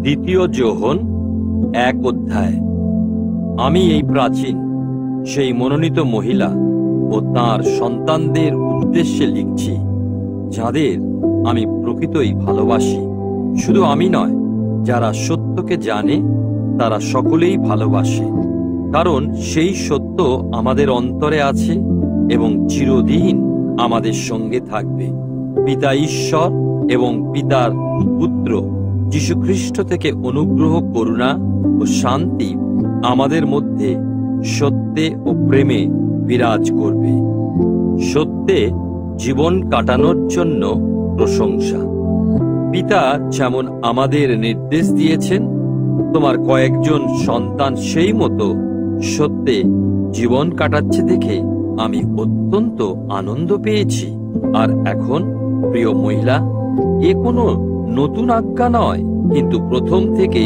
দ্বিতীয় যোহন 1 অধ্যায়। আমি এই প্রাচীন সেই মনোনীত মহিলা ও তার সন্তানদের উদ্দেশ্যে লিখছি, যাদের আমি প্রকৃতই ভালোবাসি। শুধু আমি নয়, যারা সত্যকে জানে তারা সকলেই ভালোবাসে, কারণ সেই সত্য আমাদের অন্তরে আছে এবং চিরদিন আমাদের সঙ্গে থাকবে। পিতা ঈশ্বর এবং পিতার পুত্র যীশুখ্রিস্ট থেকে অনুগ্রহ, করুণা ও শান্তি আমাদের মধ্যে সত্যে ও প্রেমে বিরাজ করবে। সত্যে জীবন কাটানোর জন্য প্রশংসা। পিতা যেমন আমাদের নির্দেশ দিয়েছেন, তোমার কয়েকজন সন্তান সেই মতো সত্যে জীবন কাটাচ্ছে দেখে আমি অত্যন্ত আনন্দ পেয়েছি। আর এখন প্রিয় মহিলা, এ কোনো নতুন আজ্ঞা নয়, কিন্তু প্রথম থেকে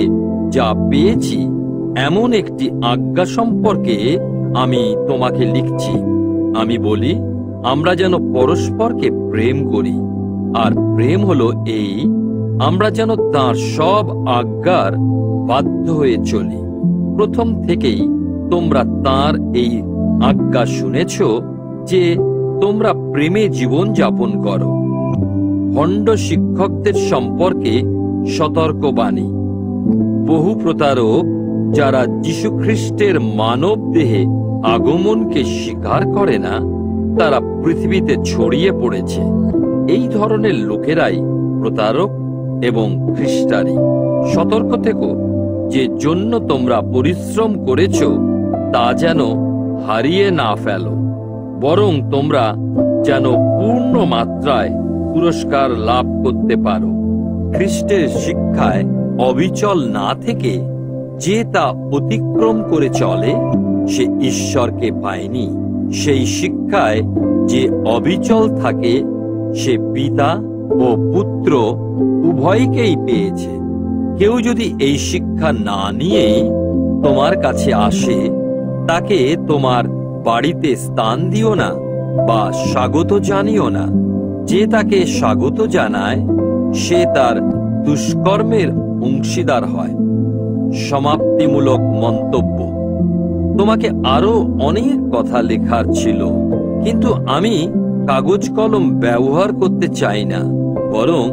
যা পেয়েছি এমন একটি আজ্ঞা সম্পর্কে আমি তোমাকে লিখছি। আমি বলি, আমরা যেন পরস্পরকে প্রেম করি। আর প্রেম হলো এই, আমরা যেন তাঁর সব আজ্ঞার বাধ্য হয়ে চলি। প্রথম থেকেই তোমরা তাঁর এই আজ্ঞা শুনেছ যে তোমরা প্রেমে জীবন যাপন করো। ভণ্ড শিক্ষকদের সম্পর্কে সতর্কবাণী। বহু প্রতারক, যারা যীশুখ্রিস্টের মানব দেহে আগমনকে স্বীকার করে না, তারা পৃথিবীতে ছড়িয়ে পড়েছে। এই ধরনের লোকেরাই প্রতারক এবং খ্রিস্টানি। সতর্ক থেকো, যে জন্য তোমরা পরিশ্রম করেছ তা যেন হারিয়ে না ফেলো, বরং তোমরা যেন পূর্ণ মাত্রায় পুরস্কার লাভ করতে পারো। খ্রিস্টের শিক্ষায় অবিচল না থেকে যে তা অতিক্রম করে চলে, সে ঈশ্বরকে পায়নি। সেই শিক্ষায় যে অবিচল থাকে, সে পিতা ও পুত্র উভয়কেই পেয়েছে। কেউ যদি এই শিক্ষা না নিয়েই তোমার কাছে আসে, তাকে তোমার বাড়িতে স্থান দিও না বা স্বাগত জানিও না। যে তাকে স্বাগত জানায়, সে তার দুষ্কর্মের অংশীদার হয়। সমাপ্তিমূলক মন্তব্য। তোমাকে আরো অনেক কথা লেখার ছিল, কিন্তু আমি কাগজ কলম ব্যবহার করতে চাই না, বরং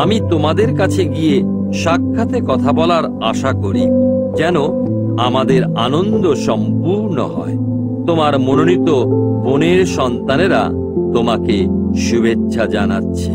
আমি তোমাদের কাছে গিয়ে সাক্ষাতে কথা বলার আশা করি, যেন আমাদের আনন্দ সম্পূর্ণ হয়। তোমার মনোনীত বোনের সন্তানেরা তোমাকে শুভেচ্ছা জানাচ্ছে।